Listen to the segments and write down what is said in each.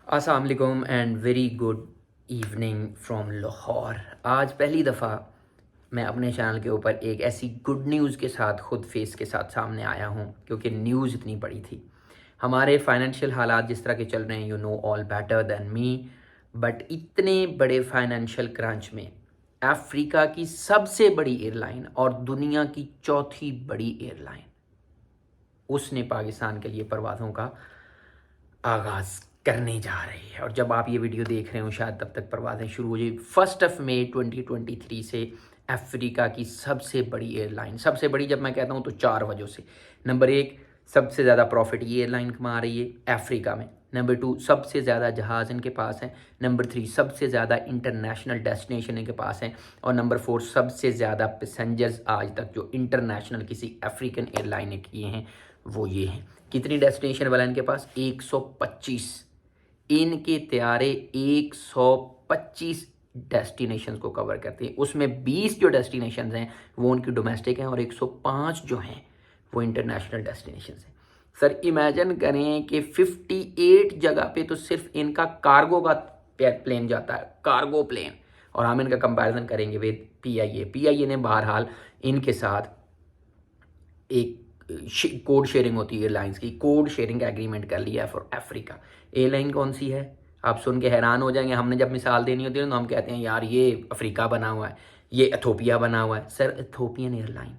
अस्सलाम वालेकुम and very good evening from Lahore. आज पहली दफ़ा मैं अपने चैनल के ऊपर एक ऐसी गुड न्यूज़ के साथ खुद फेस के साथ सामने आया हूँ क्योंकि न्यूज़ इतनी बड़ी थी। हमारे फाइनेंशियल हालात जिस तरह के चल रहे हैं, you know all better than me, but इतने बड़े फाइनेंशियल क्रंच में अफ्रीका की सबसे बड़ी एयरलाइन और दुनिया की चौथी बड़ी एयरलाइन, उसने पाकिस्तान के लिए परवाज़ों का आगाज़ करने जा रही है। और जब आप ये वीडियो देख रहे हो शायद तब तक परवाज़ें शुरू हो जाए। 1 मई 2023 से अफ्रीका की सबसे बड़ी एयरलाइन, सबसे बड़ी जब मैं कहता हूँ तो 4 वजहों से। नंबर 1, सबसे ज़्यादा प्रॉफिट ये एयरलाइन कमा रही है अफ्रीका में। नंबर 2, सबसे ज़्यादा जहाज़ इनके पास हैं। नंबर 3, सबसे ज़्यादा इंटरनेशनल डेस्टिनेशन इनके पास हैं। और नंबर 4, सबसे ज़्यादा पैसेंजर्स आज तक जो इंटरनेशनल किसी अफ्रीकन एयरलाइन ने किए हैं वो ये हैं। कितनी डेस्टिनेशन वाला इनके पास? 125। इनके त्यारे 125 डेस्टिनेशंस को कवर करते हैं। उसमें 20 जो डेस्टिनेशंस हैं वो उनकी डोमेस्टिक हैं और 105 जो हैं वो इंटरनेशनल डेस्टिनेशंस हैं। सर इमेजिन करें कि 58 जगह पे तो सिर्फ इनका कार्गो का प्लेन जाता है, कार्गो प्लेन। और हम इनका कंपैरिजन करेंगे विद पीआईए ने बहरहाल इनके साथ एक कोड शेयरिंग होती है एयरलाइंस की, कोड शेयरिंग का एग्रीमेंट कर लिया है फॉर अफ्रीका। एयरलाइन कौन सी है? आप सुन के हैरान हो जाएंगे। हमने जब मिसाल देनी होती है तो हम कहते हैं यार ये अफ्रीका बना हुआ है, ये इथोपिया बना हुआ है। सर इथोपियन एयरलाइन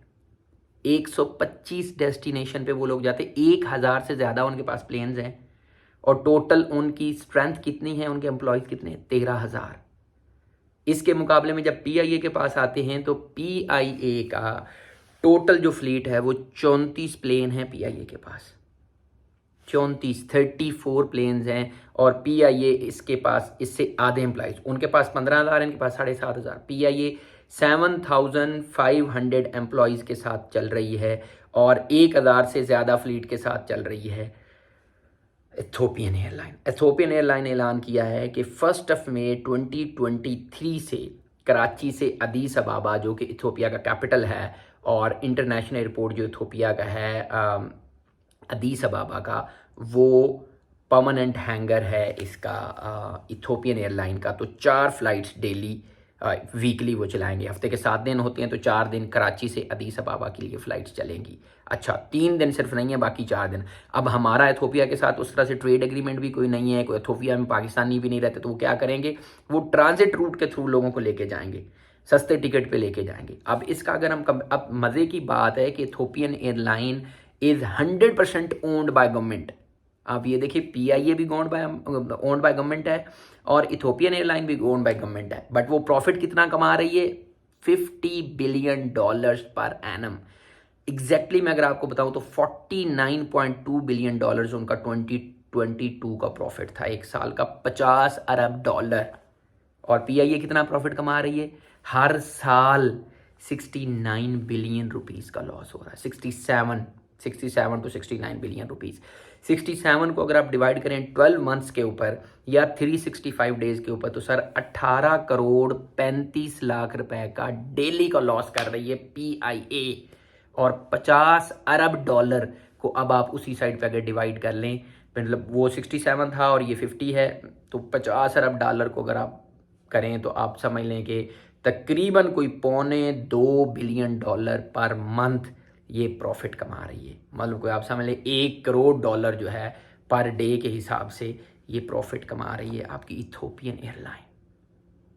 125 डेस्टिनेशन पे वो लोग जाते, 1000 से ज़्यादा उनके पास प्लेन्स हैं। और टोटल उनकी स्ट्रेंथ कितनी है, उनके एम्प्लॉयज़ कितने? 13,000। इसके मुकाबले में जब पीआईए के पास आते हैं तो पीआईए का टोटल जो फ्लीट है वो 34 प्लेन है पीआईए के पास। 34 प्लेन्स हैं। और पीआईए इसके पास इससे आधे एम्प्लॉइज, उनके पास 15,000, इनके पास 7,500। पीआईए 7,500 एम्प्लॉयज़ के साथ चल रही है और 1,000 से ज़्यादा फ्लीट के साथ चल रही है इथोपियन एयरलाइन। इथोपियन एयरलाइन ऐलान किया है कि 1 मई 2023 से कराची से अदीस अबाबा जो कि इथोपिया का कैपिटल है और इंटरनेशनल एयरपोर्ट जो इथोपिया का है अदीस अबाबा का, वो परमानेंट हैंगर है इसका इथोपियन एयरलाइन का। तो 4 फ्लाइट्स डेली वीकली वो चलाएंगे। हफ्ते के 7 दिन होते हैं तो 4 दिन कराची से अदीस अबाबा के लिए फ़्लाइट्स चलेंगी। अच्छा 3 दिन सिर्फ नहीं है, बाकी 4 दिन। अब हमारा इथोपिया के साथ उस तरह से ट्रेड एग्रीमेंट भी कोई नहीं है, कोई इथोपिया में पाकिस्तानी भी नहीं रहते, तो वो क्या करेंगे, वो ट्रांजिट रूट के थ्रू लोगों को लेके जाएंगे, सस्ते टिकट पे लेके जाएंगे। अब इसका अगर हम अब मज़े की बात है कि Ethiopian airline is 100% owned by government. आप ये देखिए पीआईए भी ओन्ड बाय गवर्नमेंट है और इथोपियन एयरलाइन भी ओन्ड बाय गवर्नमेंट है। बट वो प्रॉफिट कितना कमा रही है? $50 बिलियन पर एनम। एग्जैक्टली मैं अगर आपको बताऊं तो $49.2 बिलियन उनका 2022 का प्रॉफिट था, एक साल का $50 अरब। और पीआईए कितना प्रॉफिट कमा रही है? हर साल 69 बिलियन रुपीस का लॉस हो रहा है। 67 टू 69 बिलियन रुपीस। 67 को अगर आप डिवाइड करें 12 मंथ्स के ऊपर या 365 डेज के ऊपर तो सर 18 करोड़ 35 लाख रुपए का डेली का लॉस कर रही है पीआईए। और $50 अरब को अब आप उसी साइड पे अगर डिवाइड कर लें, मतलब वो 67 था और ये 50 है, तो $50 अरब को अगर आप करें तो आप समझ लें कि तकरीबन कोई $2.25 बिलियन पर मंथ ये प्रॉफिट कमा रही है। मतलब कोई आप समझ लें $1 करोड़ जो है पर डे के हिसाब से ये प्रॉफिट कमा रही है आपकी इथोपियन एयरलाइन।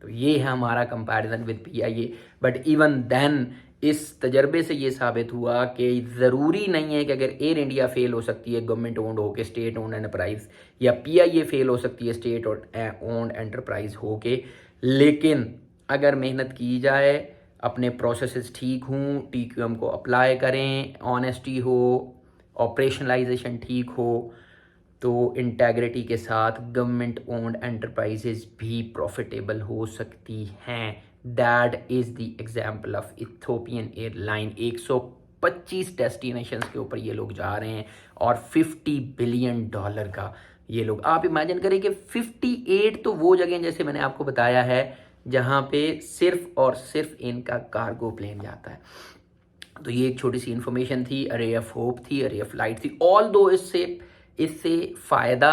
तो ये है हमारा comparison with PIA. But even then इस तजर्बे से ये साबित हुआ कि ज़रूरी नहीं है कि अगर एयर इंडिया फेल हो सकती है गवर्नमेंट ओन्ड होके, स्टेट ओन्ड एंटरप्राइज, या पीआईए फेल हो सकती है स्टेट ओन्ड एंटरप्राइज होके, लेकिन अगर मेहनत की जाए, अपने प्रोसेसेस ठीक हों, टीक्यूएम को अप्लाई करें, ऑनेस्टी हो, ऑपरेशनलाइजेशन ठीक हो, तो इंटेग्रिटी के साथ गवर्नमेंट ओन्ड एंटरप्राइजेज भी प्रॉफिटेबल हो सकती हैं। That is the example of Ethiopian airline. 125 destinations के ऊपर ये लोग जा रहे हैं और $50 बिलियन का ये लोग, आप इमेजिन करें कि 58 तो वो जगह जैसे मैंने आपको बताया है जहाँ पे सिर्फ और सिर्फ इनका कार्गो प्लेन जाता है। तो ये एक छोटी सी इन्फॉर्मेशन थी, अरे ऑफ होप थी, अरे ऑफ लाइट थी। ऑल दो इससे फ़ायदा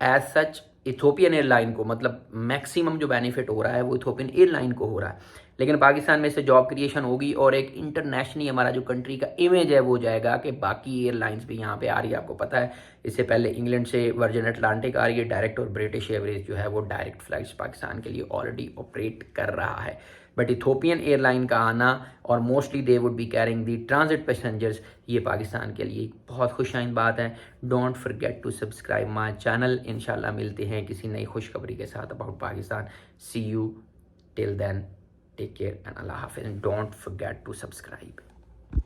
एज सच इथोपियन एयरलाइन को, मतलब मैक्सिमम जो बेनिफिट हो रहा है वो इथोपियन एयरलाइन को हो रहा है। लेकिन पाकिस्तान में से जॉब क्रिएशन होगी और एक इंटरनेशनली हमारा जो कंट्री का इमेज है वो जाएगा कि बाकी एयरलाइंस भी यहाँ पे आ रही है। आपको पता है इससे पहले इंग्लैंड से वर्जिन अटलांटिक आ रही है डायरेक्ट, और ब्रिटिश एयरवेज जो है वो डायरेक्ट फ्लाइट्स पाकिस्तान के लिए ऑलरेडी ऑपरेट कर रहा है। बट इथोपियन एयरलाइन का आना और mostly they would be carrying the transit passengers, ये पाकिस्तान के लिए बहुत खुशहाइन बात है। Don't forget to subscribe my channel. इंशाल्लाह मिलते हैं किसी नई खुशखबरी के साथ about Pakistan. See you till then, take care and अल्लाह हाफिज़। Don't forget to subscribe.